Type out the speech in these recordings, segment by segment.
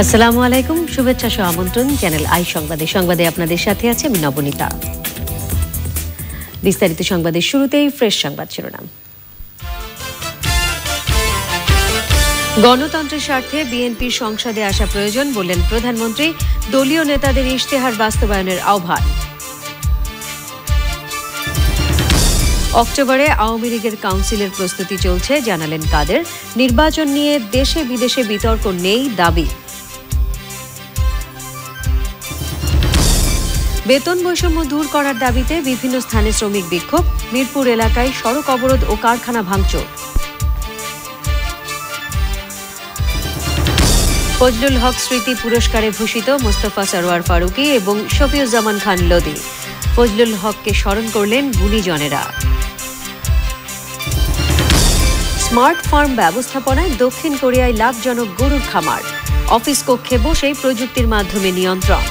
আসসালামু আলাইকুম, শুভেচ্ছা সহ আমন্ত্রণ চ্যানেল আই সংবাদে আপনাদের সাথে আছে আমি নবনীতা। বিস্তারিত সংবাদের শুরুতেই ফ্রেশ সংবাদ শিরোনাম। গণতন্ত্রের স্বার্থে বিএনপির সংসদে আসা প্রয়োজন বললেন প্রধানমন্ত্রী, দলীয় নেতাদের ইশতেহার বাস্তবায়নের আহ্বান। অক্টোবরে আওয়ামী লীগের কাউন্সিলের প্রস্তুতি চলছে জানালেন কাদের, নির্বাচন নিয়ে দেশে বিদেশে বিতর্ক নেই দাবি। বেতন বৈষম্য দূর করার দাবিতে বিভিন্ন স্থানে শ্রমিক বিক্ষোভ, মিরপুর এলাকায় সড়ক অবরোধ ও কারখানা ভাঙচুর। ফজলুল হক স্মৃতি পুরস্কারে ভূষিত মোস্তফা সরোয়ার ফারুকী এবং শফিউজ্জামান খান লোদি। ফজলুল হককে স্মরণ করলেন গুণীজনেরা। স্মার্ট ফার্ম ব্যবস্থাপনায় দক্ষিণ কোরিয়ায় লাভজনক গরুর খামার, অফিস কক্ষে বসেই প্রযুক্তির মাধ্যমে নিয়ন্ত্রণ।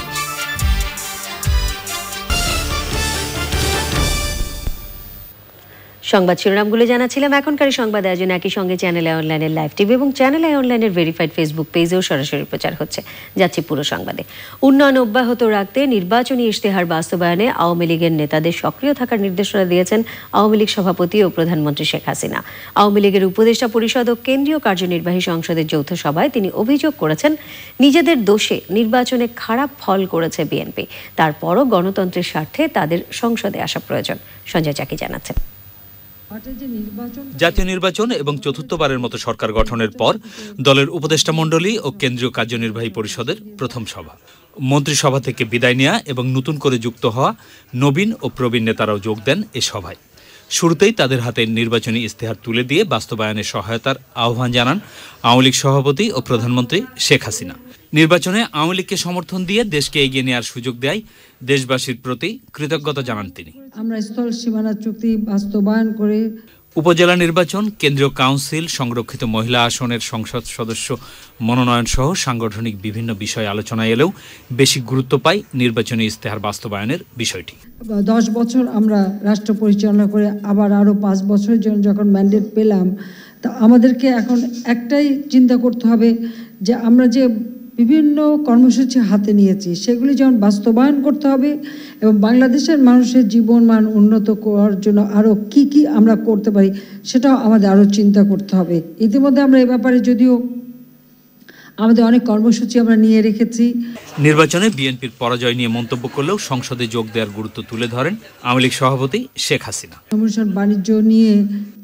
সংবাদ শিরোনামগুলো জানাচ্ছিলাম। এখনকার সংবাদ আয়োজন একই সঙ্গে চ্যানেল আই অনলাইনের লাইভ টিভি এবং চ্যানেল আই অনলাইনের ভেরিফাইড ফেসবুক পেজেও সরাসরি প্রচার হচ্ছে। যাচ্ছি পুরো সংবাদে। উন্নয়ন অব্যাহত রাখতে নির্বাচনী ইশতেহার বাস্তবায়নে আওয়ামী লীগের নেতাদের সক্রিয় থাকার নির্দেশনা দিয়েছেন আওয়ামী লীগ সভাপতি ও প্রধানমন্ত্রী শেখ হাসিনা। আওয়ামী লীগের উপদেষ্টা পরিষদ ও কেন্দ্রীয় কার্যনির্বাহী সংসদের যৌথ সভায় তিনি অভিযোগ করেছেন, নিজেদের দোষে নির্বাচনে খারাপ ফল করেছে বিএনপি, তারপরও গণতন্ত্রের স্বার্থে তাদের সংসদে আসা প্রয়োজন। সঞ্জয় চাকি জানাচ্ছেন। জাতীয় নির্বাচন এবং চতুর্থবারের মতো সরকার গঠনের পর দলের উপদেষ্টা মণ্ডলী ও কেন্দ্রীয় কার্যনির্বাহী পরিষদের প্রথম সভা। মন্ত্রিসভা থেকে বিদায় নেওয়া এবং নতুন করে যুক্ত হওয়া নবীন ও প্রবীণ নেতারাও যোগ দেন এ সভায়। শুরুতেই তাদের হাতে নির্বাচনী ইশতেহার তুলে দিয়ে বাস্তবায়নে সহায়তার আহ্বান জানান আওয়ামী লীগ সভাপতি ও প্রধানমন্ত্রী শেখ হাসিনা। নির্বাচনে আওয়ামী লীগকে সমর্থন দিয়ে দেশকে এগিয়ে নেওয়ার সুযোগ দেয় দেশবাসীর প্রতি কৃতজ্ঞতা জানান তিনি। আমরা স্থল সীমানা চুক্তি বাস্তবায়ন করে উপজেলা নির্বাচন, কেন্দ্রীয় কাউন্সিল, সংরক্ষিত মহিলা আসনের সংসদ সদস্য মনোনয়ন সহ সাংগঠনিক বিভিন্ন বিষয় আলোচনায় এলেও বেশি গুরুত্ব পায় নির্বাচনী ইশতেহার বাস্তবায়নের বিষয়টি। 10 বছর আমরা রাষ্ট্র পরিচালনা করে আবার আরো 5 বছরের জন্য যখন ম্যান্ডেট পেলাম, তা আমাদেরকে এখন একটাই চিন্তা করতে হবে যে আমরা যে বিভিন্ন কর্মসূচি হাতে নিয়েছি সেগুলি যেমন বাস্তবায়ন করতে হবে এবং বাংলাদেশের মানুষের জীবনমান উন্নত করার জন্য আরও কি আমরা করতে পারি সেটাও আমাদের আরও চিন্তা করতে হবে। ইতিমধ্যে আমরা এ ব্যাপারে যদিও আমাদের অনেক কর্মসূচি আমরা নিয়ে রেখেছি। নির্বাচনে বিএনপির পরাজয় নিয়ে মন্তব্য করলেও সংসদে যোগ দেওয়ার গুরুত্ব তুলে ধরেন আওয়ামী লীগ সভাপতি শেখ হাসিনা। কমিশন বাণিজ্য নিয়ে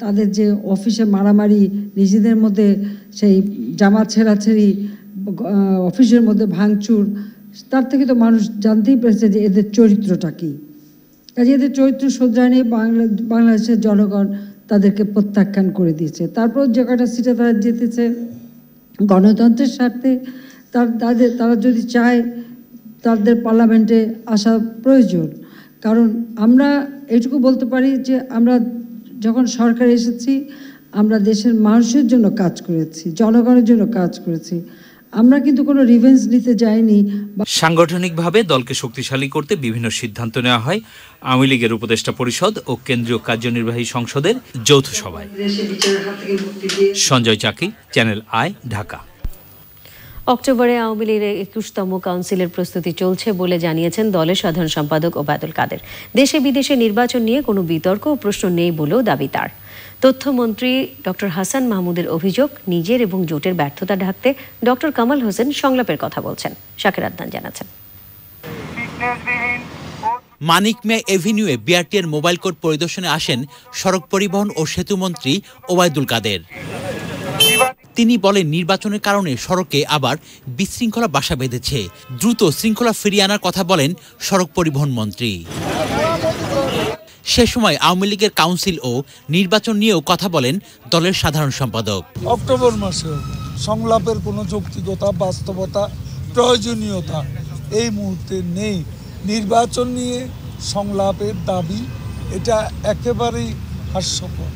তাদের যে অফিসে মারামারি, নিজেদের মধ্যে সেই জামাত ছেড়াছেড়ি, অফিসের মধ্যে ভাঙচুর, তার থেকে তো মানুষ জানতেই পেরেছে যে এদের চরিত্রটা কী। কাজে এদের চরিত্র শোধরায় নিয়ে বাংলাদেশের জনগণ তাদেরকে প্রত্যাখ্যান করে দিয়েছে। তারপর যে কটা সিটে তারা জিতেছে গণতন্ত্রের স্বার্থে, তারা যদি চায় তাদের পার্লামেন্টে আসা প্রয়োজন। কারণ আমরা এইটুকু বলতে পারি যে আমরা যখন সরকারে এসেছি আমরা দেশের মানুষের জন্য কাজ করেছি, জনগণের জন্য কাজ করেছি। আমরা কিন্তু কোনো রিভেঞ্জ নিতে যাইনি। সাংগঠনিকভাবে দলকে শক্তিশালী করতে বিভিন্ন সিদ্ধান্ত নেওয়া হয় আওয়ামী লীগের উপদেষ্টা পরিষদ ও কেন্দ্রীয় কার্যনির্বাহী সংসদের যৌথ সভায়। সঞ্জয় চাকি, চ্যানেল আই, ঢাকা। অক্টোবরে আওয়ামী লীগের 21তম কাউন্সিলের প্রস্তুতি চলছে বলে জানিয়েছেন দলের সাধারণ সম্পাদক ওবায়দুল কাদের। দেশে বিদেশে নির্বাচন নিয়ে কোনো বিতর্ক ও প্রশ্ন নেই বলেও দাবি তার। তথ্যমন্ত্রী ডক্টর হাসান মাহমুদের অভিযোগ, নিজের এবং জোটের ব্যর্থতা ঢাকতে ডক্টর কামাল হোসেন সংলাপের কথা বলছেন। শাকির আদনান জানাচ্ছেন। মানিক মিয়া এভিনিউয়ে বিআরটিএর মোবাইল কোর্ট পরিদর্শনে আসেন সড়ক পরিবহন ও সেতুমন্ত্রী ওবায়দুল কাদের। তিনি বলেন, নির্বাচনের কারণে সড়কে আবার বিশৃঙ্খলা বাসা বেঁধেছে, দ্রুত শৃঙ্খলা ফিরিয়ে আনার কথা বলেন সড়ক পরিবহন মন্ত্রী। সে সময় আওয়ামী লীগের কাউন্সিল ও নির্বাচন নিয়েও কথা বলেন দলের সাধারণ সম্পাদক। অক্টোবর মাসে সংলাপের কোনো যৌক্তিকতা, বাস্তবতা, প্রয়োজনীয়তা এই মুহূর্তে নেই। নির্বাচন নিয়ে সংলাপের দাবি এটা একেবারেই হাস্যকর।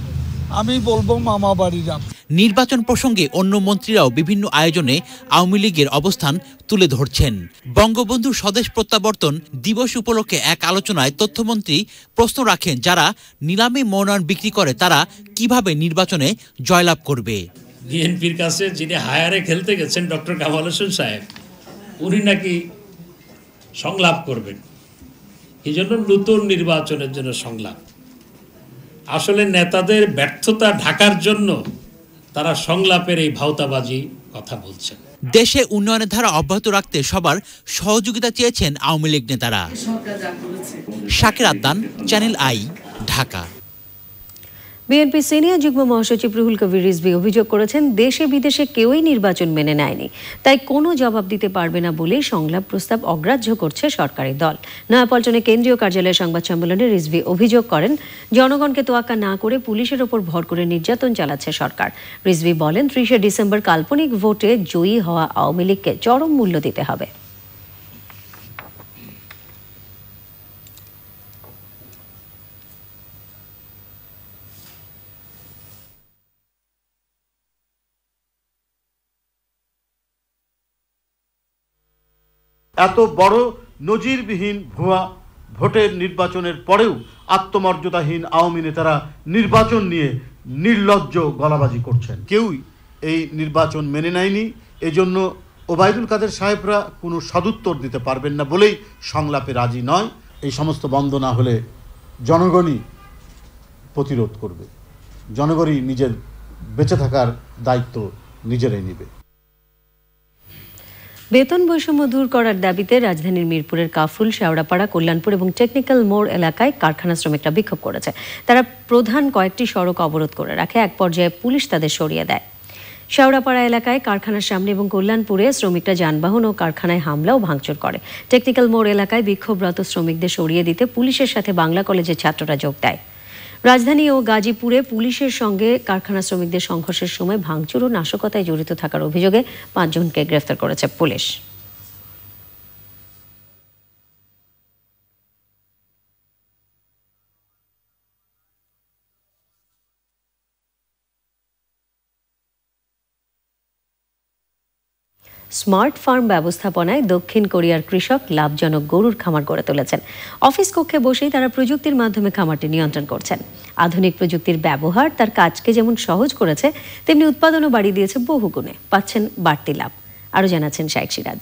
আমি বলবো মামাবাড়িরা। নির্বাচন প্রসঙ্গে অন্য মন্ত্রীরাও বিভিন্ন আয়োজনে আওয়ামী লীগের অবস্থান তুলে ধরছেন। বঙ্গবন্ধু স্বদেশ প্রত্যাবর্তন দিবস উপলক্ষে এক আলোচনায় তথ্যমন্ত্রী প্রশ্ন রাখেন, যারা নিলামে মনোনয়ন বিক্রি করে তারা কিভাবে নির্বাচনে জয়লাভ করবে। বিএনপির কাছে যিনি হায়ারে খেলতে গেছেন ডক্টর কামাল হোসেন সাহেব, উনি নাকি সংলাপ করবেন, এই জন্য নতুন নির্বাচনের জন্য সংলাপ। আসলে নেতাদের ব্যর্থতা ঢাকার জন্য তারা সংলাপের এই ভাওতাবাজি কথা বলছেন। দেশে উন্নয়নের ধারা অব্যাহত রাখতে সবার সহযোগিতা চেয়েছেন আওয়ামী লীগ নেতারা। Shakir Addan, channel I, Dhaka. BNP senior যুগ্ম মহাসচিব রুহুল কবির রিজভী অভিযোগ করেছেন, দেশে বিদেশে কেউই নির্বাচন মেনে নেয়নি, তাই কোনো জবাব দিতে পারবে না বলে সংলাপ প্রস্তাব অগ্রাহ্য করছে সরকারি দল। নয়াপল্টনে কেন্দ্রীয় কার্যালয়ে সংবাদ সম্মেলনে রিজভী অভিযোগ করেন, জনগণকে তোয়াক্কা না করে পুলিশের ওপর ভর করে নির্যাতন চালাচ্ছে সরকার। রিজভী বলেন, 30শে ডিসেম্বর কাল্পনিক ভোটে জয়ী হওয়া আওয়ামী লীগকে চরম মূল্য দিতে হবে। এত বড় নজিরবিহীন ভুয়া ভোটের নির্বাচনের পরেও আত্মমর্যাদাহীন আওয়ামী নেতারা নির্বাচন নিয়ে নির্লজ্জ গলাবাজি করছেন। কেউই এই নির্বাচন মেনে নেয়নি, এজন্য ওবায়দুল কাদের সাহেবরা কোনো সদুত্তর দিতে পারবেন না বলেই সংলাপে রাজি নয়। এই সমস্ত বন্ধ না হলে জনগণই প্রতিরোধ করবে, জনগণই নিজের বেঁচে থাকার দায়িত্ব নিজেরাই নেবে। বেতন বৈষম্য দূর করার দাবিতে রাজধানীর মিরপুরের কাফরুল, শেওড়াপাড়া, কল্যাণপুর এবং টেকনিক্যাল মোড় এলাকায় কারখানা শ্রমিকরা বিক্ষোভ করেছে। তারা প্রধান কয়েকটি সড়ক অবরোধ করে রাখে, এক পর্যায়ে পুলিশ তাদের সরিয়ে দেয়। শেওড়াপাড়া এলাকায় কারখানার সামনে এবং কল্যাণপুরে শ্রমিকরা যানবাহন ও কারখানায় হামলা ও ভাঙচুর করে। টেকনিক্যাল মোড় এলাকায় বিক্ষোভরত শ্রমিকদের সরিয়ে দিতে পুলিশের সাথে বাংলা কলেজের ছাত্ররা যোগ দেয়। রাজধানী ও গাজীপুরে পুলিশের সঙ্গে কারখানা শ্রমিকদের সংঘর্ষের সময় ভাঙচুর ও নাশকতায় জড়িত থাকার অভিযোগে 5 জনকে গ্রেফতার করেছে পুলিশ। স্মার্ট ফার্ম ব্যবস্থাপনায় দক্ষিণ কোরিয়ার কৃষক লাভজনক গরুর খামার গড়ে তুলেছেন। অফিস কক্ষে বসেই তারা প্রযুক্তির মাধ্যমে খামারটি নিয়ন্ত্রণ করছেন। আধুনিক প্রযুক্তির ব্যবহার তার কাজকে যেমন সহজ করেছে, তেমনি উৎপাদনও বাড়িয়ে দিয়েছে বহুগুণে। পাচ্ছেন বাড়তি লাভ। আরও জানাচ্ছেন শাইখ সিরাজ।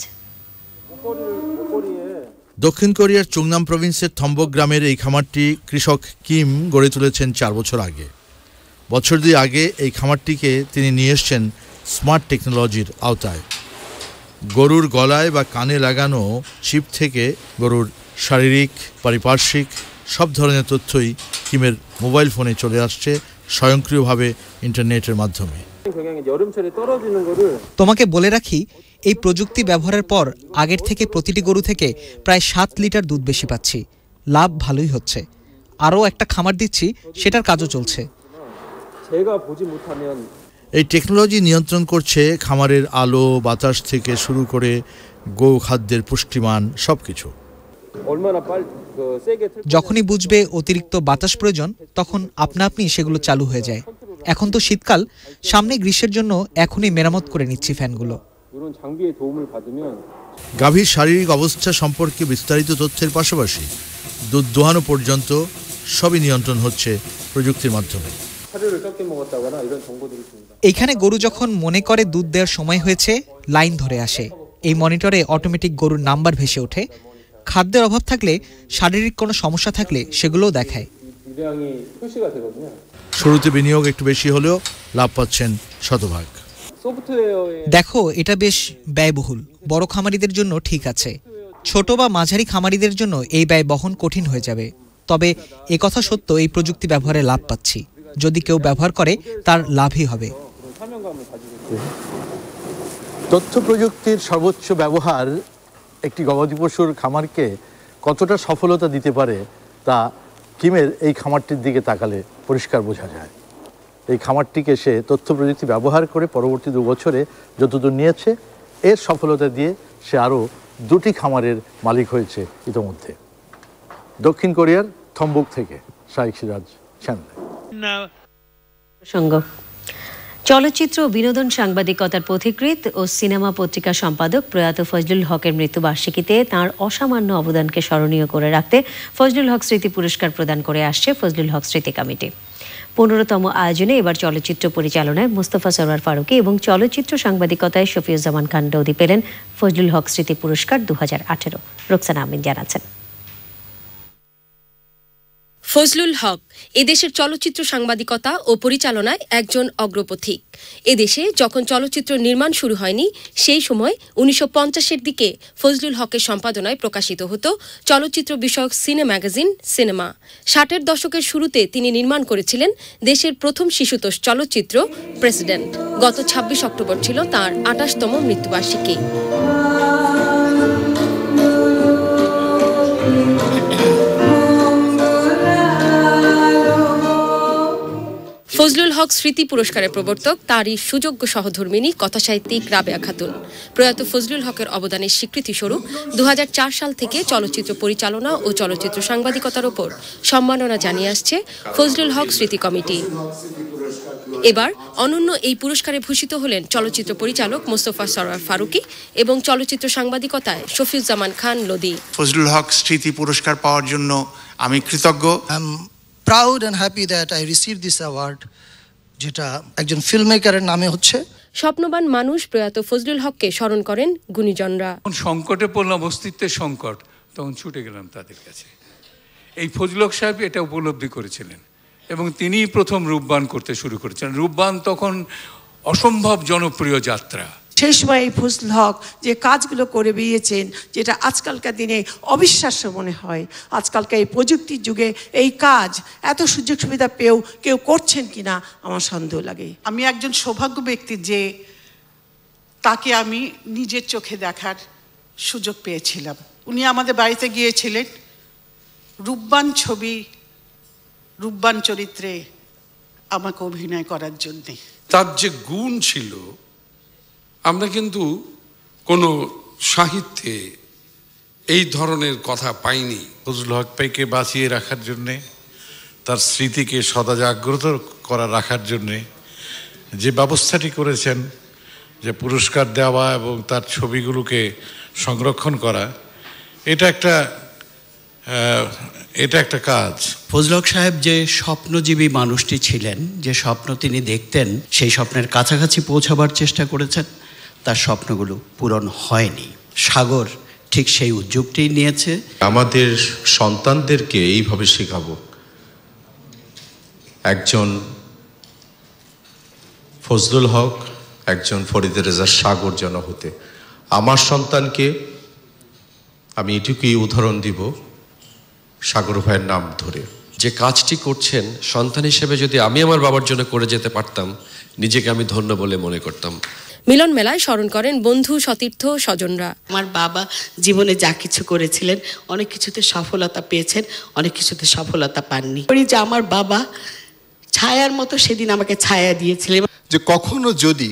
দক্ষিণ কোরিয়ার চুংনাম প্রভিন্সের থম্বক গ্রামের এই খামারটি কৃষক কিম গড়ে তুলেছেন 4 বছর আগে। বছর 2 আগে এই খামারটিকে তিনি নিয়ে এসেছেন স্মার্ট টেকনোলজির আওতায়। গরুর গলায় বা কানে লাগানো চিপ থেকে গরুর শারীরিক, পারিপার্শ্বিক সব ধরনের তথ্যই কিমের মোবাইল ফোনে চলে আসছে স্বয়ংক্রিয়ভাবে ইন্টারনেটের মাধ্যমে। তোমাকে বলে রাখি, এই প্রযুক্তি ব্যবহারের পর আগের থেকে প্রতিটি গরু থেকে প্রায় 7 লিটার দুধ বেশি পাচ্ছি। লাভ ভালোই হচ্ছে। আরও একটা খামার দিচ্ছি, সেটার কাজও চলছে। এই টেকনোলজি নিয়ন্ত্রণ করছে খামারের আলো, বাতাস থেকে শুরু করে গো খাদ্যের পুষ্টিমান সবকিছু। যখনই বুঝবে অতিরিক্ত বাতাস প্রয়োজন, তখন আপনা আপনি সেগুলো চালু হয়ে যায়। এখন তো শীতকাল, সামনে গ্রীষ্মের জন্য এখনই মেরামত করে নিচ্ছি ফ্যানগুলো। গাভীর শারীরিক অবস্থা সম্পর্কে বিস্তারিত তথ্যের পাশাপাশি দুধ দোহানো পর্যন্ত সবই নিয়ন্ত্রণ হচ্ছে প্রযুক্তির মাধ্যমে। এইখানে গরু যখন মনে করে দুধ দেওয়ার সময় হয়েছে, লাইন ধরে আসে। এই মনিটরে অটোমেটিক গরুর নাম্বার ভেসে ওঠে। খাদ্যের অভাব থাকলে, শারীরিক কোনো সমস্যা থাকলে সেগুলোও দেখায়। শুরুতে বিনিয়োগ একটু বেশি হলেও লাভ পাচ্ছেন শতভাগ। দেখো, এটা বেশ ব্যয়বহুল। বড় খামারিদের জন্য ঠিক আছে, ছোট বা মাঝারি খামারিদের জন্য এই ব্যয় বহন কঠিন হয়ে যাবে। তবে একথা সত্য, এই প্রযুক্তি ব্যবহারে লাভ পাচ্ছি। যদি কেউ ব্যবহার করে, তার লাভই হবে। তথ্য প্রযুক্তির সর্বোচ্চ ব্যবহার একটি গবাদি পশুর খামারকে কতটা সফলতা দিতে পারে, তা কিমের এই খামারটির দিকে তাকালে পরিষ্কার বোঝা যায়। এই খামারটিকে সে তথ্য প্রযুক্তি ব্যবহার করে পরবর্তী 2 বছরে যতদূর নিয়েছে, এর সফলতা দিয়ে সে আরও 2টি খামারের মালিক হয়েছে ইতোমধ্যে। দক্ষিণ কোরিয়ার থম্বক থেকে শাইখ সিরাজ, চ্যানেল। চলচ্চিত্র ও বিনোদন সাংবাদিকতার পথিকৃৎ ও সিনেমা পত্রিকা সম্পাদক প্রয়াত ফজলুল হকের মৃত্যুবার্ষিকীতে তাঁর অসামান্য অবদানকে স্মরণীয় করে রাখতে ফজলুল হক স্মৃতি পুরস্কার প্রদান করে আসছে ফজলুল হক স্মৃতি কমিটি। 15তম আয়োজনে এবার চলচ্চিত্র পরিচালনায় মোস্তফা সরওয়ার ফারুকী এবং চলচ্চিত্র সাংবাদিকতায় শফিউজ্জামান খান লৌদি পেলেন ফজলুল হক স্মৃতি পুরস্কার 2018। রোকসানা আমিন জানাচ্ছেন। ফজলুল হক এদেশের চলচ্চিত্র সাংবাদিকতা ও পরিচালনায় একজন অগ্রপথিক। এদেশে যখন চলচ্চিত্র নির্মাণ শুরু হয়নি সেই সময় 1950-এর দিকে ফজলুল হকের সম্পাদনায় প্রকাশিত হতো চলচ্চিত্র বিষয়ক সিনে ম্যাগাজিন সিনেমা। 60-এর দশকের শুরুতে তিনি নির্মাণ করেছিলেন দেশের প্রথম শিশুতোষ চলচ্চিত্র প্রেসিডেন্ট। গত 26 অক্টোবর ছিল তাঁর 28তম মৃত্যুবার্ষিকী। ফজলুল হক স্মৃতি পুরস্কারের প্রবর্তক তাঁরই সুযোগ্য সহধর্মিণী কথাসাহিত্যিক রাবেয়া খাতুন। প্রয়াত ফজলুল হকের অবদানের স্বীকৃতিস্বরূপ 2004 সাল থেকে চলচ্চিত্র পরিচালনা ও চলচ্চিত্র সাংবাদিকতার ওপর সম্মাননা জানিয়ে আসছে ফজলুল হক স্মৃতি কমিটি। এবার অনন্য এই পুরস্কারে ভূষিত হলেন চলচ্চিত্র পরিচালক মোস্তফা সরওয়ার ফারুকী এবং চলচ্চিত্র সাংবাদিকতায় শফিউজ্জামান খান লৌদি। ফজলুল হক স্মৃতি পুরস্কার পাওয়ার জন্য আমি কৃতজ্ঞ। Proud and happy that I received this award, যেটা একজন ফিল্মমেকারের নামে হচ্ছে। স্বপ্নবান মানুষ প্রয়াত ফজলুল হককে স্মরণ করেন গুণীজনরা। সংকটে পড়লাম, অস্তিত্বের সংকট, তখন ছুটে গেলাম তাদের কাছে। এই ফজলুল হক সাহেব এটা উপলব্ধি করেছিলেন এবং তিনিই প্রথম রূপবান করতে শুরু করেছিলেন। রূপবান তখন অসম্ভব জনপ্রিয় যাত্রা। সেই সময় এই ফজলুল হক যে কাজগুলো করে বেরিয়েছেন, যেটা আজকালকার দিনে অবিশ্বাস্য মনে হয়। আজকালকার এই প্রযুক্তির যুগে এই কাজ এত সুযোগ সুবিধা পেয়েও কেউ করছেন কিনা আমার সন্দেহ লাগে। আমি একজন সৌভাগ্য ব্যক্তি যে তাকে আমি নিজের চোখে দেখার সুযোগ পেয়েছিলাম। উনি আমাদের বাড়িতে গিয়েছিলেন রূপবান ছবি, রূপবান চরিত্রে আমাকে অভিনয় করার জন্যে। তার যে গুণ ছিল, আমরা কিন্তু কোনো সাহিত্যে এই ধরনের কথা পাইনি। ফজলুল হক ভাইকে বাঁচিয়ে রাখার জন্যে, তার স্মৃতিকে সদা জাগ্রত করা রাখার জন্যে যে ব্যবস্থাটি করেছেন, যে পুরস্কার দেওয়া এবং তার ছবিগুলোকে সংরক্ষণ করা, এটা একটা কাজ। ফজলুল হক সাহেব যে স্বপ্নজীবী মানুষটি ছিলেন, যে স্বপ্ন তিনি দেখতেন, সেই স্বপ্নের কাছাকাছি পৌঁছাবার চেষ্টা করেছেন, তার স্বপ্নগুলো পূরণ হয়নি। সাগর ঠিক সেই উদ্যোগটি নিয়েছে। আমাদের সন্তানদেরকে এইভাবে শেখাবো একজন ফজলুল হক, একজন ফরিদে রেজা সাগর যেন হতে। আমার সন্তানকে আমি এটুকুই উদাহরণ দিব, সাগর ভাইয়ের নাম ধরে। যে কাজটি করছেন, সন্তান হিসেবে যদি আমি আমার বাবার জন্য করে যেতে পারতাম, নিজেকে আমি ধন্য বলে মনে করতাম। মিলন মেলায় স্মরণ করেন বন্ধু, সতীর্থ, স্বজনরা। আমার বাবা জীবনে যা কিছু করেছিলেন, অনেক কিছুতে সফলতা পেয়েছেন, অনেক কিছুতে সফলতা পাননি। যে আমার বাবা ছায়ার মতো সেদিন আমাকে ছায়া দিয়েছিলেন। যে কখনো যদি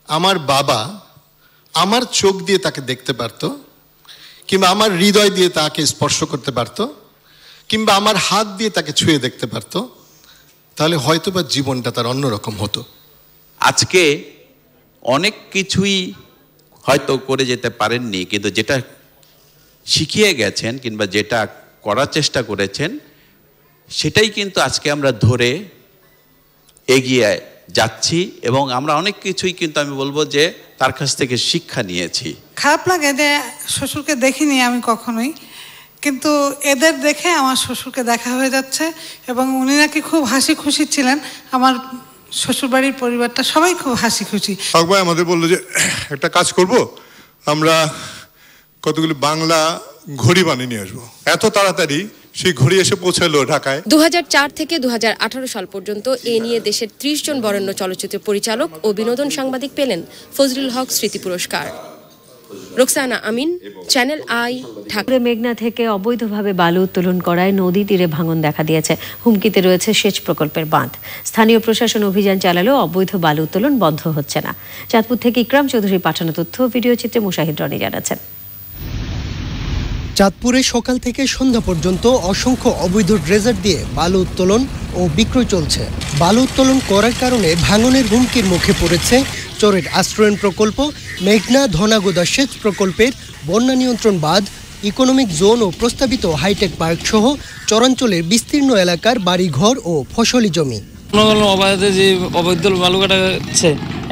আমার বাবা আমার চোখ দিয়ে তাকে দেখতে পারতো, কিংবা আমার হৃদয় দিয়ে তাকে স্পর্শ করতে পারতো, কিংবা আমার হাত দিয়ে তাকে ছুঁয়ে দেখতে পারতো, তাহলে হয়তোবা জীবনটা তার অন্যরকম হতো। আজকে অনেক কিছুই হয়তো করে যেতে পারেননি, কিন্তু যেটা শিখিয়ে গেছেন কিংবা যেটা করার চেষ্টা করেছেন, সেটাই কিন্তু আজকে আমরা ধরে এগিয়ে যাচ্ছি এবং আমরা অনেক কিছুই কিন্তু আমি বলবো যে তার কাছ থেকে শিক্ষা নিয়েছি। খারাপ লাগে যে শ্বশুরকে দেখিনি আমি কখনোই, কিন্তু এদের দেখে আমার শ্বশুরকে দেখা হয়ে যাচ্ছে এবং উনি নাকি খুব হাসি খুশি ছিলেন। আমার শ্বশুরবাড়ির পরিবারটা সবাই খুব হাসি খুশি। হক ভাই আমাদের বললো যে একটা কাজ করব, আমরা কতগুলি বাংলা ঘড়ি বানিয়ে নিয়ে আসবো। এত তাড়াতাড়ি সেই ঘড়ি এসে পৌঁছালো ঢাকায়। 2004 থেকে 2018 সাল পর্যন্ত এ নিয়ে দেশের 30 জন বরেণ্য চলচ্চিত্র পরিচালক ও বিনোদন সাংবাদিক পেলেন ফজলুল হক স্মৃতি পুরস্কার। রোকসানা আমিন, চ্যানেল আই, ঢাকা। মেঘনা থেকে অবৈধভাবে বালু উত্তোলন করায় নদী তীরে ভাঙন দেখা দিয়েছে। হুমকিতে রয়েছে সেচ প্রকল্পের বাঁধ। স্থানীয় প্রশাসন অভিযান চালালেও অবৈধ বালু উত্তোলন বন্ধ হচ্ছে না। চাঁদপুর থেকে ইকরাম চৌধুরী পাঠানো তথ্য ভিডিও চিত্রে মুশাহিদ রনি জানাচ্ছেন। চাঁদপুরে সকাল থেকে সন্ধ্যা পর্যন্ত অসংখ্য অবৈধ ড্রেজার দিয়ে বালু উত্তোলন ও বিক্রয় চলছে। বালু উত্তোলন করার কারণে ভাঙনের হুমকির মুখে পড়েছে চরের আশ্রয়ণ প্রকল্প, মেঘনা ধনাগোদা সেচ প্রকল্পের বন্যা নিয়ন্ত্রণ বাঁধ, ইকোনমিক জোন ও প্রস্তাবিত হাইটেক পার্ক সহ চরাঞ্চলের বিস্তীর্ণ এলাকার বাড়িঘর ও ফসলি জমি। অবাধে যে অবৈধ বালু কাটা হচ্ছে,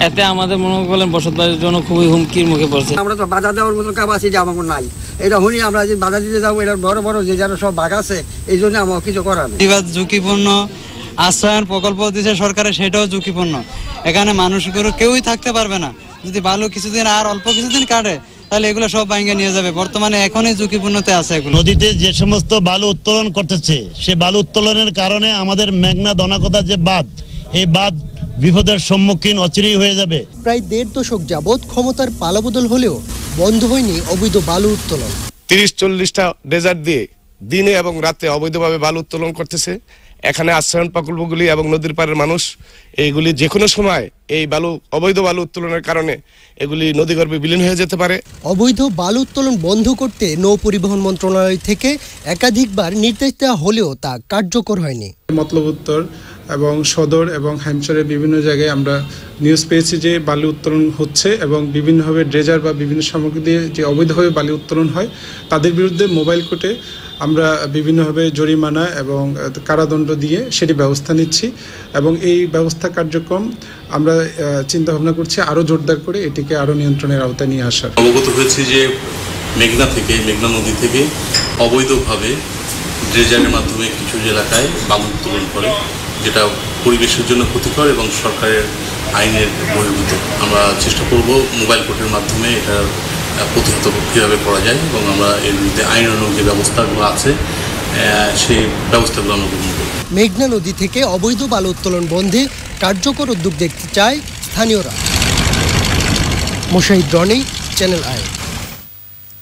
এতে আমাদের মনে করেন বসতবাড়ির জন্য খুবই হুমকির মুখে পড়ছে। আমরা তো বাধা দেওয়ার মতো ক্যাপাসিটি আমাকে নাই, এটা শুনি আমরা যে বাধা দিতে যাবো, এটা বড় বড় যে যারা সব বাঘ আছে, এই জন্য আমার কিছু করার নেই। ঝুঁকিপূর্ণ আশ্রয়ন প্রকল্প দিচ্ছে সরকারের, সেটাও ঝুঁকিপূর্ণ। এখানে মানুষগুলো কেউই থাকতে পারবে না। যদি বালু কিছুদিন আর অল্প কিছুদিন কাটে তাহলে এগুলো সব ভাঙে নিয়ে যাবে। বর্তমানে এখনই ঝুঁকিপূর্ণতে আছে এগুলো। নদীতে যে সমস্ত বালু উত্তোলন করতেছে, সে বালু উত্তোলনের কারণে আমাদের মেঘনা ধনাগোদা যে বাঁধ, এই বাঁধ বিপদের সম্মুখীন অচিরেই হয়ে যাবে। প্রায় 1.5 দশক যাবৎ ক্ষমতার পালাবদল হলেও বন্ধ হয়নি অবৈধ বালু উত্তোলন। 30-40টা ডেজার্ট দিয়ে দিনে এবং রাতে অবৈধভাবে বালু উত্তোলন করতেছে। এখানে আশ্রয়ণ প্রকল্পগুলি এবং নদীর পাড়ের মানুষ এইগুলি যে কোনো সময় এই অবৈধ বালু উত্তোলনের কারণে এগুলি নদীগর্ভে বিলীন হয়ে যেতে পারে। অবৈধ বালু উত্তোলন বন্ধ করতে নৌ পরিবহন মন্ত্রণালয় থেকে একাধিকবার নির্দেশ দেওয়া হলেও তা কার্যকর হয়নি। মতলব উত্তর এবং সদর এবং হ্যামচরের বিভিন্ন জায়গায় আমরা নিউজ পেয়েছি যে বালু উত্তোলন হচ্ছে এবং বিভিন্নভাবে ড্রেজার বা বিভিন্ন সামগ্রী দিয়ে যে অবৈধভাবে বালু উত্তোলন হয় তাদের বিরুদ্ধে মোবাইল কোর্টে আমরা বিভিন্নভাবে জরিমানা এবং কারাদণ্ড দিয়ে সেটি ব্যবস্থা নিচ্ছি এবং এই ব্যবস্থা কার্যক্রম আমরা চিন্তা ভাবনা করছি আরও জোরদার করে এটিকে আরও নিয়ন্ত্রণের আওতায় নিয়ে আসার। অবগত হয়েছে যে মেঘনা নদী থেকে অবৈধভাবে ড্রেজারের মাধ্যমে কিছু এলাকায় বালু উত্তোলন করে, যেটা পরিবেশের জন্য ক্ষতিকর এবং সরকারের আইনের বহির্ভূত। আমরা চেষ্টা করব মোবাইল কোর্টের মাধ্যমে এটার প্রতিহত কীভাবে করা যায় এবং আমরা এর বিরুদ্ধে আইনানুগ যে ব্যবস্থাগুলো আছে সেই ব্যবস্থাগুলো আমরা গ্রহণ করব। মেঘনা নদী থেকে অবৈধ বালু উত্তোলন বন্ধে কার্যকর উদ্যোগ দেখতে চায় স্থানীয়রা। Moshahid Roni, Channel i.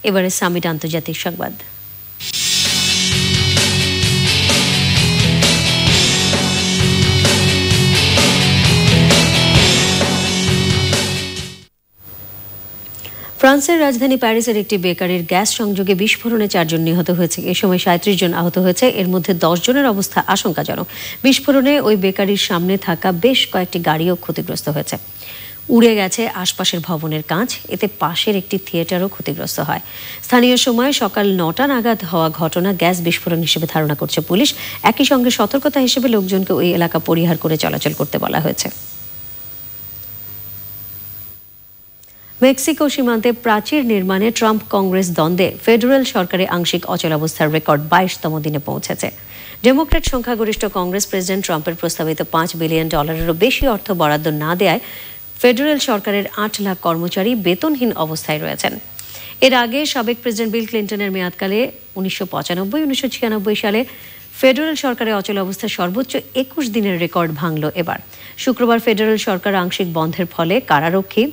এবারে সামিট আন্তর্জাতিক সংবাদ। ফ্রান্সের রাজধানী প্যারিসের একটি বেকারির গ্যাস সংযোগে বিস্ফোরণে 4 জন নিহত হয়েছে। এ সময় 37 জন আহত হয়েছে, এর মধ্যে 10 জনের অবস্থা আশঙ্কাজনক। বিস্ফোরণে ওই বেকারির সামনে থাকা বেশ কয়েকটি গাড়িও ক্ষতিগ্রস্ত হয়েছে। উড়ে গেছে আশপাশের ভবনের কাঁচ, এতে পাশের একটি থিয়েটারও ক্ষতিগ্রস্ত হয়। স্থানীয় সময় সকাল 9টা নাগাদ হওয়া ঘটনা গ্যাস বিস্ফোরণ হিসেবে ধারণা করছে পুলিশ। একই সঙ্গে সতর্কতা হিসেবে লোকজনকে ওই এলাকা পরিহার করে চলাচল করতে বলা হয়েছে। মেক্সিকো সীমান্তে প্রাচীর নির্মাণে ট্রাম্প কংগ্রেস দ্বন্দ্বে ফেডারেল সরকারে আংশিক অচলাবস্থার রেকর্ড 22তম দিনে পৌঁছেছে। ডেমোক্র্যাট সংখ্যাগরিষ্ঠ কংগ্রেস প্রেসিডেন্ট ট্রাম্পের প্রস্তাবিত $5 বিলিয়নেরও বেশি অর্থ বরাদ্দ না দেয়ায় ফেডারেল সরকারের 8 লাখ কর্মচারী বেতনহীন অবস্থায় রয়েছেন। এর আগে সাবেক প্রেসিডেন্ট বিল ক্লিন্টনের মেয়াদকালে 1995-1996 সালে ফেডারেল সরকারের অচলাবস্থার সর্বোচ্চ 21 দিনের রেকর্ড ভাঙল এবার। শুক্রবার ফেডারেল সরকার আংশিক বন্ধের ফলে কারারক্ষী,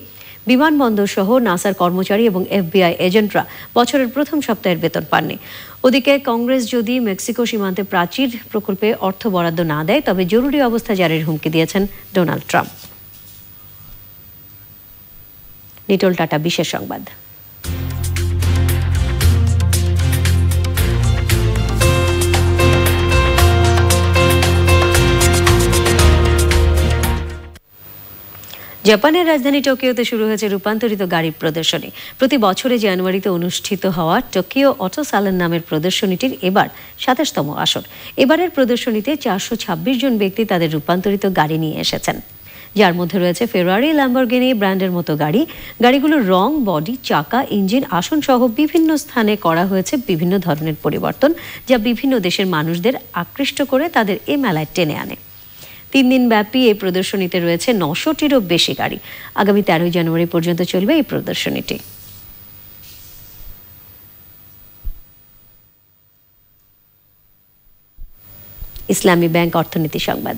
বিমানবন্দর সহ নাসার কর্মচারী এবং FBI এজেন্টরা বছরের প্রথম সপ্তাহের বেতন পাননি। ওদিকে কংগ্রেস যদি মেক্সিকো সীমান্তে প্রাচীর প্রকল্পে অর্থ বরাদ্দ না দেয় তবে জরুরি অবস্থা জারির হুমকি দিয়েছেন ডোনাল্ড ট্রাম্প। নিটোল টাটা বিশেষ সংবাদ। জাপানের রাজধানী টোকিওতে শুরু হয়েছে রূপান্তরিত গাড়ির প্রদর্শনী। প্রতি বছরে জানুয়ারিতে অনুষ্ঠিত হওয়া টোকিও অটো সালন নামের প্রদর্শনীটির এবার 27তম আসর। এবারের প্রদর্শনীতে 426 জন ব্যক্তি তাদের রূপান্তরিত গাড়ি নিয়ে এসেছেন, যার মধ্যে রয়েছে ফেরারি, ল্যাম্বরগিনি ব্র্যান্ডের মতো গাড়ি। গাড়িগুলোর রং, বডি, চাকা, ইঞ্জিন, আসন সহ বিভিন্ন স্থানে করা হয়েছে বিভিন্ন ধরনের পরিবর্তন, যা বিভিন্ন দেশের মানুষদের আকৃষ্ট করে তাদের এ মেলায় টেনে আনে। 3 দিন ব্যাপী এই প্রদর্শনীতে রয়েছে 900টিরও বেশি গাড়ি। আগামী 13 জানুয়ারি পর্যন্ত চলবে এই প্রদর্শনীটি। ইসলামী ব্যাংক অর্থনীতি সংবাদ।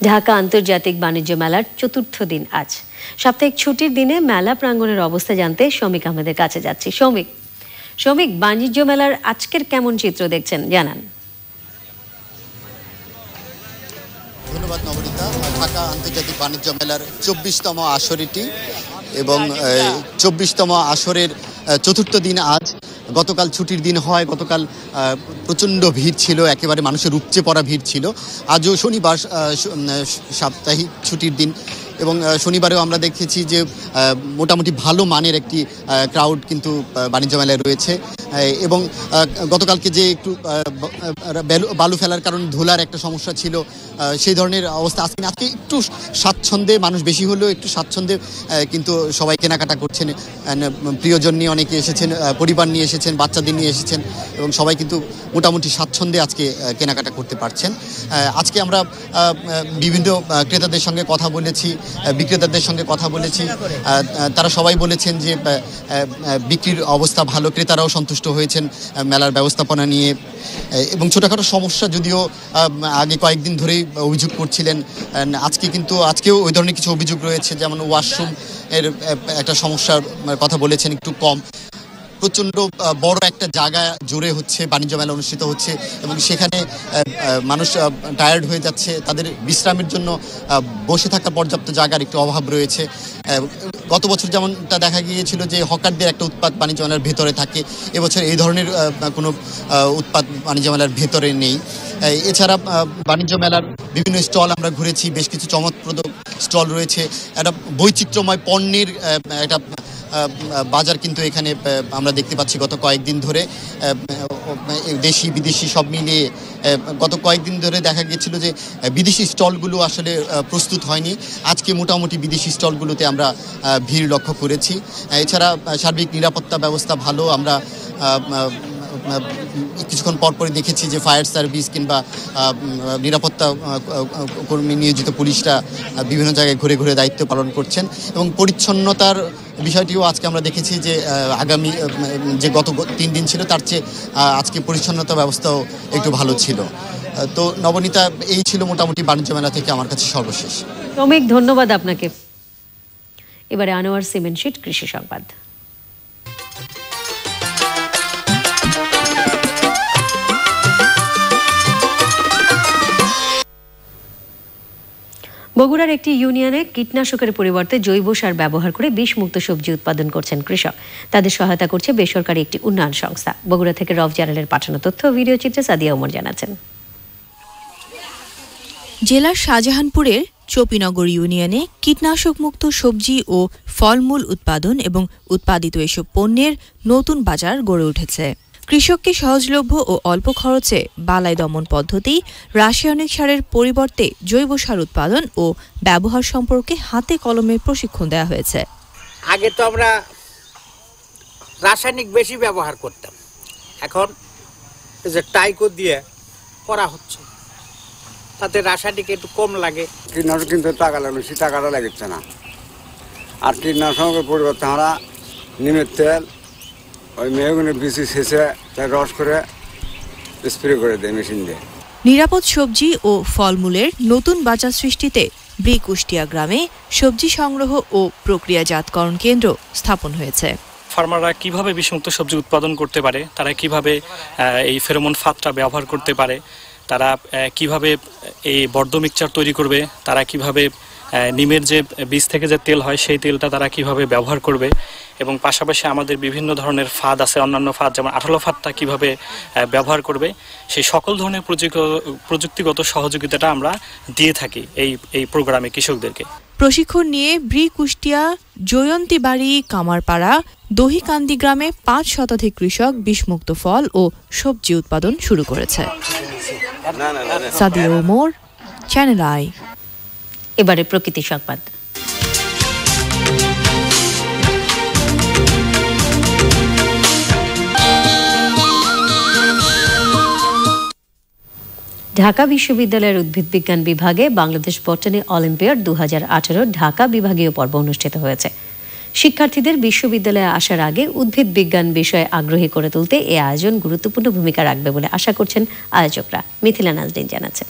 ঢাকা আন্তর্জাতিক বাণিজ্য মেলার 4র্থ দিন আজ। সাপ্তাহিক ছুটির দিনে মেলা প্রাঙ্গণের অবস্থা জানতে শমিক আহমেদের কাছে যাচ্ছি। শমিক, বাণিজ্য মেলার আজকের কেমন চিত্র দেখছেন জানান। ঢাকা আন্তর্জাতিক বাণিজ্য মেলার 24তম আসর এটি এবং 24তম আসরের চতুর্থ দিন আজ। গতকাল ছুটির দিন হয়, গতকাল প্রচণ্ড ভিড় ছিল, একেবারে মানুষের উপচে পড়া ভিড় ছিল। আজও শনিবার সাপ্তাহিক ছুটির দিন এবং শনিবারেও আমরা দেখেছি যে মোটামুটি ভালো মানের একটি ক্রাউড কিন্তু বাণিজ্য মেলায় রয়েছে এবং গতকালকে যে একটু বালু ফেলার কারণে ধুলার একটা সমস্যা ছিল সেই ধরনের অবস্থা আজকে একটু স্বাচ্ছন্দ্যে, মানুষ বেশি হলেও একটু স্বাচ্ছন্দ্যে কিন্তু সবাই কেনাকাটা করছেন। প্রিয়জন নিয়ে অনেকে এসেছেন, পরিবার নিয়ে এসেছেন, বাচ্চাদের নিয়ে এসেছেন এবং সবাই কিন্তু মোটামুটি স্বাচ্ছন্দ্যে আজকে কেনাকাটা করতে পারছেন। আজকে আমরা বিভিন্ন ক্রেতাদের সঙ্গে কথা বলেছি, বিক্রেতাদের সঙ্গে কথা বলেছি, তারা সবাই বলেছেন যে বিক্রির অবস্থা ভালো, ক্রেতারাও সন্তুষ্ট হয়েছেন মেলার ব্যবস্থাপনা নিয়ে। এবং ছোটোখাটো সমস্যা যদিও আগে কয়েকদিন ধরেই অভিযোগ করছিলেন, আজকেও ওই ধরনের কিছু অভিযোগ রয়েছে, যেমন ওয়াশরুম এর একটা সমস্যার কথা বলেছেন, একটু কম। প্রচণ্ড বড় একটা জায়গা জুড়ে হচ্ছে বাণিজ্য মেলা অনুষ্ঠিত হচ্ছে এবং সেখানে মানুষ টায়ার্ড হয়ে যাচ্ছে, তাদের বিশ্রামের জন্য বসে থাকার পর্যাপ্ত জায়গার একটু অভাব রয়েছে। গত বছর যেমনটা দেখা গিয়েছিল যে হকারদের একটা উৎপাত বাণিজ্য মেলার ভেতরে থাকে, এবছর এই ধরনের কোনো উৎপাত বাণিজ্য মেলার ভেতরে নেই। এছাড়া বাণিজ্য মেলার বিভিন্ন স্টল আমরা ঘুরেছি, বেশ কিছু চমকপ্রদ স্টল রয়েছে, একটা বৈচিত্র্যময় পণ্যের একটা বাজার কিন্তু এখানে আমরা দেখতে পাচ্ছি গত কয়েকদিন ধরে। দেশি বিদেশি সব মিলিয়ে গত কয়েকদিন ধরে দেখা গিয়েছিল যে বিদেশি স্টলগুলো আসলে প্রস্তুত হয়নি। আজকে মোটামুটি বিদেশি স্টলগুলোতে আমরা ভিড় লক্ষ্য করেছি। এছাড়া সার্বিক নিরাপত্তা ব্যবস্থা ভালো। আমরা কিছুক্ষণ পরপরই দেখেছি যে ফায়ার সার্ভিস কিংবা নিরাপত্তা কর্মী নিয়োজিত পুলিশরা বিভিন্ন জায়গায় ঘুরে ঘুরে দায়িত্ব পালন করছেন এবং পরিচ্ছন্নতার বিষয়টিও আজকে আমরা দেখেছি যে আগামী যে গত 3 দিন ছিল তার চেয়ে আজকে পরিচ্ছন্নতা ব্যবস্থাও একটু ভালো ছিল। তো নবনীতা, এই ছিল মোটামুটি বাণিজ্য মেলা থেকে আমার কাছে সর্বশেষ। অনেক ধন্যবাদ আপনাকে। এবারে আনোয়ার সিমেন্ট শিট কৃষি সংবাদ। বগুড়ার একটি ইউনিয়নে কীটনাশকের পরিবর্তে জৈব সার ব্যবহার করে বিষমুক্ত সবজি উৎপাদন করছেন কৃষক। তাদের সহায়তা করছে বেসরকারি একটি উন্নয়ন সংস্থা। বগুড়া থেকে রফ জালালের পাঠানো তথ্য ভিডিও চিত্রে সাদিয়া ওমর জানাচ্ছেন। জেলার শাহজাহানপুরের চপিনগর ইউনিয়নে কীটনাশক মুক্ত সবজি ও ফলমূল উৎপাদন এবং উৎপাদিত এসব পণ্যের নতুন বাজার গড়ে উঠেছে। কৃষককে সহজলভ্য ও অল্প খরচে বালাই দমন পদ্ধতি, রাসায়নিক সারের পরিবর্তে জৈব সার উৎপাদন ও ব্যবহার সম্পর্কে হাতে কলমে প্রশিক্ষণ দেওয়া হয়েছে। আগে তো আমরা রাসায়নিক বেশি ব্যবহার করতাম, এখন যে টাইকো দিয়ে করা হচ্ছে তাতে রাসায়নিক একটু কম লাগে। কীটনাশক কিন্তু টাকা লাগলো, সে টাকাটা লাগছে না। আর কীটনাশকের পরিবর্তে আমরা নিমের তেল, ওই মেহগুনের বিচি শেষে তাই রস করে স্প্রে করে দেয় মেশিন দিয়ে। নিরাপদ সবজি ও ফলমূলের নতুন বাজার সৃষ্টিতে কুষ্টিয়া গ্রামে সবজি সংগ্রহ ও প্রক্রিয়াজাতকরণ কেন্দ্র স্থাপন হয়েছে। ফার্মাররা কিভাবে বিষমুক্ত সবজি উৎপাদন করতে পারে, তারা কিভাবে এই ফেরোমন ফাঁদটা ব্যবহার করতে পারে, তারা কিভাবে এই বর্জ্য মিক্সচার তৈরি করবে, তারা কিভাবে নিমের যে বীজ থেকে যে তেল হয় সেই তেলটা তারা কিভাবে ব্যবহার করবে, এবং পাশাপাশি আমাদের বিভিন্ন ধরনের ফাঁদ আছে, অন্যান্য ফাঁদ যেমন আঠালো ফাঁদটা কিভাবে ব্যবহার করবে, সেই সকল ধরনের প্রযুক্তিগত সহযোগিতাটা আমরা দিয়ে থাকি এই প্রোগ্রামে কৃষকদেরকে। প্রশিক্ষণ নিয়ে কুষ্টিয়া, জয়ন্তীবাড়ি, কামারপাড়া, দহিকান্দি গ্রামে 5 শতাধিক কৃষক বিষমুক্ত ফল ও সবজি উৎপাদন শুরু করেছে। Sadia Omar, channel i. এবারে প্রকৃতি সংবাদ। ঢাকা বিশ্ববিদ্যালয়ের উদ্ভিদ বিজ্ঞান বিভাগে বাংলাদেশ বটানি অলিম্পিয়াড 2018 ঢাকা বিভাগীয় পর্ব অনুষ্ঠিত হয়েছে। শিক্ষার্থীদের বিশ্ববিদ্যালয়ে আসার আগে উদ্ভিদ বিজ্ঞান বিষয়ে আগ্রহী করে তুলতে এই আয়োজন গুরুত্বপূর্ণ ভূমিকা রাখবে বলে আশা করছেন আয়োজকরা। মিথিলা নাজরিন জানাচ্ছেন।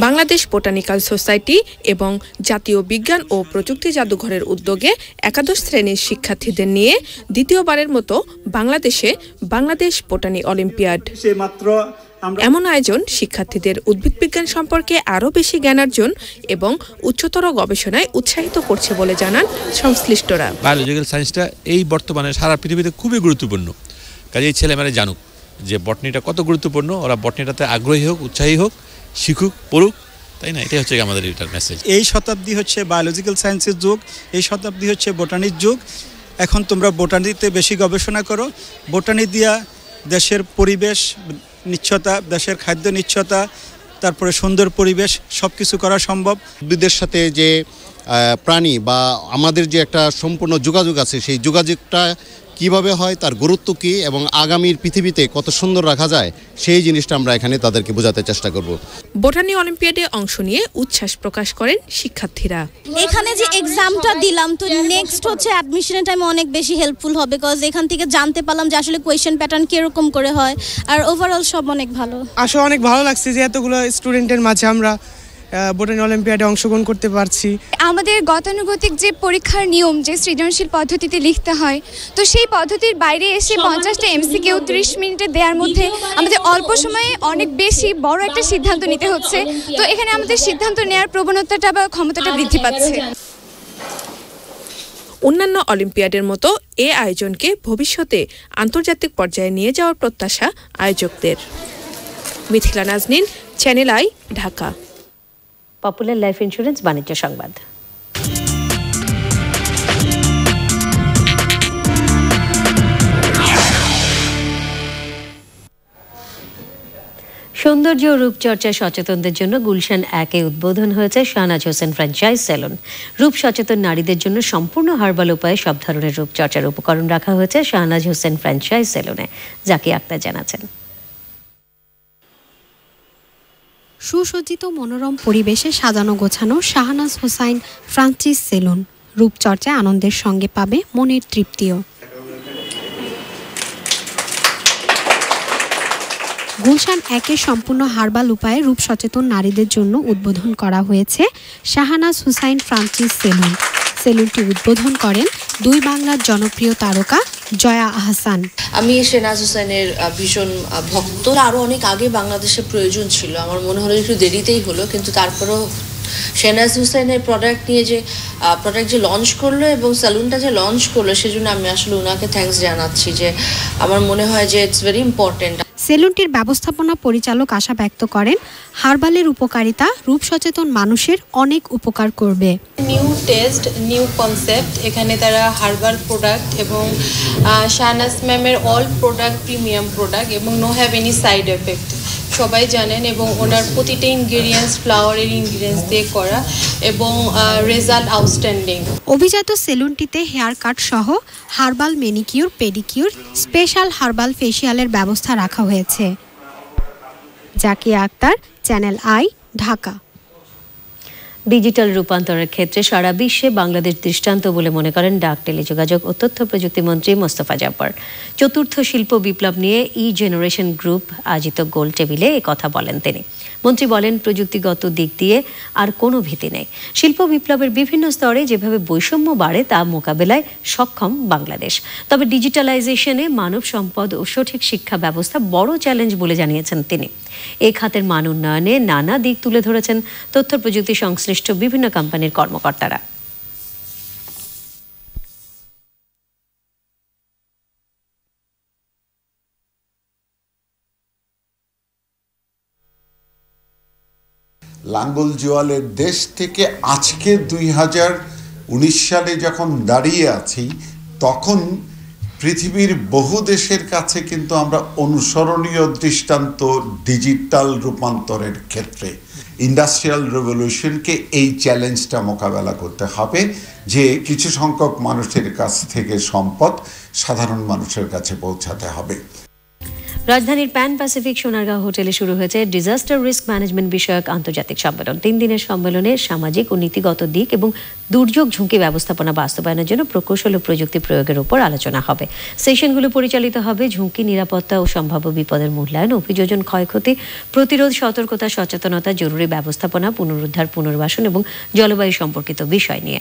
বাংলাদেশ বোটানিক্যাল সোসাইটি এবং জাতীয় বিজ্ঞান ও প্রযুক্তি জাদুঘরের উদ্যোগে একাদশ শ্রেণীর শিক্ষার্থীদের নিয়ে দ্বিতীয়বারের মতো বাংলাদেশে বাংলাদেশ বোটানি অলিম্পিয়াড। মাত্র এমন আয়োজন শিক্ষার্থীদের উদ্ভিদবিজ্ঞান সম্পর্কে আরও বেশি জ্ঞানার্জন এবং উচ্চতর গবেষণায় উৎসাহিত করছে বলে জানান সংশ্লিষ্টরা। বায়োলজিক্যাল সায়েন্সটা এই বর্তমানে সারা পৃথিবীতে খুবই গুরুত্বপূর্ণ, কাজে এই ছেলেমেয়েরা জানুক যে বটনিটা কত গুরুত্বপূর্ণ, ওরা বটনিটাতে আগ্রহী হোক, উৎসাহী হোক, শিখুক, পড়ুক, তাই না? এটাই হচ্ছে আমাদের এটার মেসেজ। এই শতাব্দী হচ্ছে বায়োলজিক্যাল সায়েন্সের যুগ, এই শতাব্দী হচ্ছে বোটানির যুগ। এখন তোমরা বোটানিতে বেশি গবেষণা করো। বোটানি দিয়া দেশের পরিবেশ নিশ্চয়তা, দেশের খাদ্য নিশ্চয়তা, তারপরে সুন্দর পরিবেশ সব কিছু করা সম্ভব। উদ্ভিদের সাথে যে প্রাণী বা আমাদের যে একটা সম্পূর্ণ যোগাযোগ আছে, সেই যোগাযোগটা কিভাবে হয়, তার গুরুত্ব কী এবং আগামীর পৃথিবীতে কত সুন্দর রাখা যায়, সেই জিনিসটা আমরা এখানে তাদেরকে বোঝাতে চেষ্টা করব। বোটানি অলিম্পিয়াডে অংশ নিয়ে উচ্ছ্বাস প্রকাশ করেন শিক্ষার্থীরা। এখানে যে এক্সামটা দিলাম, তো নেক্সট হচ্ছে অ্যাডমিশনের টাইমে অনেক বেশি হেল্পফুল হবে, বিকজ এখান থেকে জানতে পারলাম যে আসলে কোয়েশ্চেন প্যাটার্ন কিরকম করে হয়, আর ওভারঅল সব অনেক ভালো। আসলে অনেক ভালো লাগছে যে এতগুলো স্টুডেন্টের মাঝে আমরা বোটানি অলিম্পিয়াডে অংশগ্রহণ করতে পারছি। আমাদের গতানুগতিক যে পরীক্ষার নিয়ম, যে সৃজনশীল পদ্ধতিতে লিখতে হয়, তো সেই পদ্ধতির বাইরে এসে 50টা এমসিকিউ 30 মিনিটে দেওয়ার মধ্যে আমাদের অল্প সময়ে অনেক বেশি বড় একটা সিদ্ধান্ত নিতে হচ্ছে। তো এখানে আমাদের সিদ্ধান্ত নেওয়ার প্রবণতাটা বা ক্ষমতাটা বৃদ্ধি পাচ্ছে। অন্যান্য অলিম্পিয়াডের মতো এ আয়োজনকে ভবিষ্যতে আন্তর্জাতিক পর্যায়ে নিয়ে যাওয়ার প্রত্যাশা আয়োজকদের। Mithila Naznin, channel I, Dhaka. Popular Life Insurance বাণিজ্য সংবাদ। সৌন্দর্য ও রূপচর্চা সচেতনদের জন্য গুলশান 1-এ উদ্বোধন হয়েছে শাহনাজ হোসেন ফ্র্যাঞ্চাইজ সেলুন। রূপ সচেতন নারীদের জন্য সম্পূর্ণ হার্বাল উপায়ে সব ধরনের রূপচর্চার উপকরণ রাখা হয়েছে শাহনাজ হোসেন ফ্র্যাঞ্চাইজ সেলুনে। জাকিয়া আক্তার জানাচ্ছেন। সুসজ্জিত মনোরম পরিবেশে সাজানো গোছানো শাহনাজ হোসাইন ফ্রান্সিস সেলুন রূপচর্চায় আনন্দের সঙ্গে পাবে মনের তৃপ্তিও। গুলশান 1-এ সম্পূর্ণ হার্বাল উপায়ে রূপ সচেতন নারীদের জন্য উদ্বোধন করা হয়েছে শাহনাজ হোসাইন ফ্রান্সিস সেলুন। সেলুনটি উদ্বোধন করেন দুই বাংলার জনপ্রিয় তারকা জয়া আহসান। আমি শাহনাজ হোসেনের ভীষণ ভক্ত। আরও অনেক আগে বাংলাদেশে প্রয়োজন ছিল, আমার মনে হলো একটু দেরিতেই হলো, কিন্তু তারপরেও শাহনাজ হোসেনের প্রোডাক্ট যে লঞ্চ করলো এবং সেলুনটা যে লঞ্চ করলো, সেজন্য আমি আসলে ওনাকে থ্যাঙ্কস জানাচ্ছি। যে আমার মনে হয় যে ইটস ভেরি ইম্পর্টেন্ট। সেলুনটির ব্যবস্থাপনা পরিচালক আশা ব্যক্ত করেন হার্বালের উপকারিতা রূপ সচেতন মানুষের অনেক উপকার করবে। নিউ টেস্ট, নিউ কনসেপ্ট, এখানে তারা হার্বাল প্রোডাক্ট এবং শাহনাজ ম্যামের অল প্রোডাক্ট প্রিমিয়াম প্রোডাক্ট এবং no have any side effect সবাই জানেন, এবং ওনার প্রতিটা ইনগ্রেডিয়েন্টস ফ্লাওয়ারের ইনগ্রেডিয়েন্টস দিয়ে করা এবং রেজাল্ট আউটস্ট্যান্ডিং। অভিজাত সেলুনটিতে হেয়ার কাট সহ herbal manicure, pedicure, special herbal ফেসিয়ালের ব্যবস্থা রাখা হয়েছে। Zakia Akter, channel I, Dhaka. Digital রূপান্তরের ক্ষেত্রে সারা বিশ্বে বাংলাদেশ দৃষ্টান্ত বলে মনে করেন ডাক, টেলিযোগাযোগ ও তথ্য প্রযুক্তি মন্ত্রী মোস্তফা জব্বার। চতুর্থ শিল্প বিপ্লব নিয়ে জেনারেশন গ্রুপ আয়োজিত গোল টেবিলে কথা বলেন তিনি। মন্ত্রী বলেন, প্রযুক্তিগত দিক দিয়ে আর কোনো ভীতি নেই। শিল্প বিপ্লবের বিভিন্ন স্তরে যেভাবে বৈষম্য বাড়ে তা মোকাবেলায় সক্ষম বাংলাদেশ। তবে ডিজিটালাইজেশনে মানব সম্পদ ও সঠিক শিক্ষা ব্যবস্থা বড় চ্যালেঞ্জ বলে জানিয়েছেন তিনি। এই খাতের মান উন্নয়নে নানা দিক তুলে ধরেছেন তথ্য প্রযুক্তি সংশ্লিষ্ট বিভিন্ন কোম্পানির কর্মকর্তারা। লাঙ্গল জোয়ালের দেশ থেকে আজকে 2019 সালে যখন দাঁড়িয়ে আছি, তখন পৃথিবীর বহু দেশের কাছে কিন্তু আমরা অনুসরণীয় দৃষ্টান্ত ডিজিটাল রূপান্তরের ক্ষেত্রে। ইন্ডাস্ট্রিয়াল রেভলিউশনকে এই চ্যালেঞ্জটা মোকাবেলা করতে হবে যে কিছু সংখ্যক মানুষের কাছ থেকে সম্পদ সাধারণ মানুষের কাছে পৌঁছাতে হবে। রাজধানীর প্যান প্যাসিফিক সোনারগাঁও হোটেলে শুরু হয়েছে ডিজাস্টার রিস্ক ম্যানেজমেন্ট বিষয়ক আন্তর্জাতিক সম্মেলন। 3 দিনের সম্মেলনে সামাজিক ও নীতিগত দিক এবং দুর্যোগ ঝুঁকি ব্যবস্থাপনা বাস্তবায়নের জন্য প্রকৌশল ও প্রযুক্তি প্রয়োগের উপর আলোচনা হবে। সেশনগুলো পরিচালিত হবে ঝুঁকি, নিরাপত্তা ও সম্ভাব্য বিপদের মূল্যায়ন, অভিযোজন, ক্ষয়ক্ষতি প্রতিরোধ, সতর্কতা, সচেতনতা, জরুরি ব্যবস্থাপনা, পুনরুদ্ধার, পুনর্বাসন এবং জলবায়ু সম্পর্কিত বিষয় নিয়ে।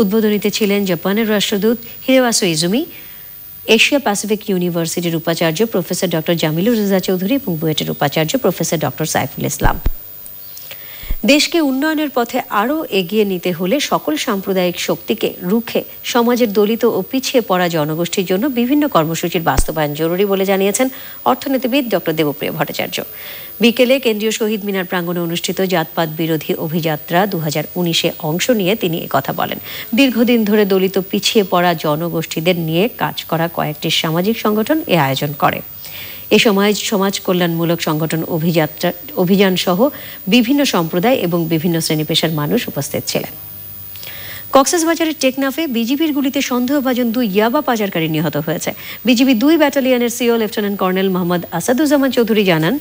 উদ্বোধনীতে ছিলেন জাপানের রাষ্ট্রদূত হিরোয়াসু ইজুমি, এশিয়া প্যাসিফিক ইউনিভার্সিটির উপাচার্য প্রফেসর ডক্টর জামিলুর রেজা চৌধুরী এবং বুয়েটের উপাচার্য প্রফেসর ডক্টর সাইফুল ইসলাম। দেশকে উন্নয়নের পথে আরও এগিয়ে নিতে হলে সকল সাম্প্রদায়িক শক্তিকে রুখে সমাজের দলিত ও পিছিয়ে পড়া জনগোষ্ঠীর জন্য বিভিন্ন কর্মসূচির বাস্তবায়ন জরুরি বলে জানিয়েছেন অর্থনীতিবিদ ডক্টর দেবপ্রিয় ভট্টাচার্য। বিকেলে কেন্দ্রীয় শহীদ মিনার প্রাঙ্গণে অনুষ্ঠিত জাতপাত বিরোধী অভিযাত্রা 2019-এ অংশ নিয়ে তিনি একথা বলেন। দীর্ঘদিন ধরে দলিত পিছিয়ে পড়া জনগোষ্ঠীদের নিয়ে কাজ করা কয়েকটি সামাজিক সংগঠন এ আয়োজন করে। এ সময় সমাজ কল্যাণমূলক সংগঠন অভিযান সহ বিভিন্ন সম্প্রদায় এবং বিভিন্ন শ্রেণী পেশার মানুষ উপস্থিত ছিলেন। কক্সবাজারের টেকনাফে বিজিবির গুলিতে সন্দেহভাজন 2 ইয়াবা পাচারকারী নিহত হয়েছে। বিজিবি 2 ব্যাটালিয়নের CO lieutenant colonel Mohammad Asaduzzaman Chowdhury জানান,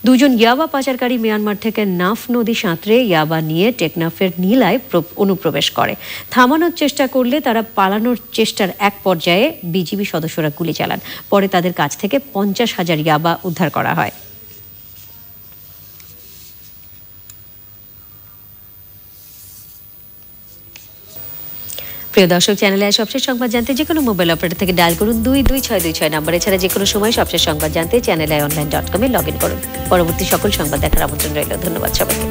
2 জন ইয়াবা পাচারকারী মিয়ানমার থেকে নাফ নদী সাঁতরে ইয়াবা নিয়ে টেকনাফের নীলায় অনুপ্রবেশ করে। থামানোর চেষ্টা করলে তারা পালানোর চেষ্টার এক পর্যায়ে বিজিবি সদস্যরা গুলি চালান। পরে তাদের কাছ থেকে 50,000 ইয়াবা উদ্ধার করা হয়। প্রিয় দর্শক, চ্যানেলে সবশেষ সংবাদ জানতে যে কোনো মোবাইল অপারেটর থেকে ডায়াল করুন 22626 নম্বরে। এছাড়া যে কোনো সময় সবশেষ সংবাদ জানতে চ্যানেলে online.com-এ লগ ইন করুন। পরবর্তী সকল সংবাদ দেখার আমন্ত্রণ রইল। ধন্যবাদ সবাইকে।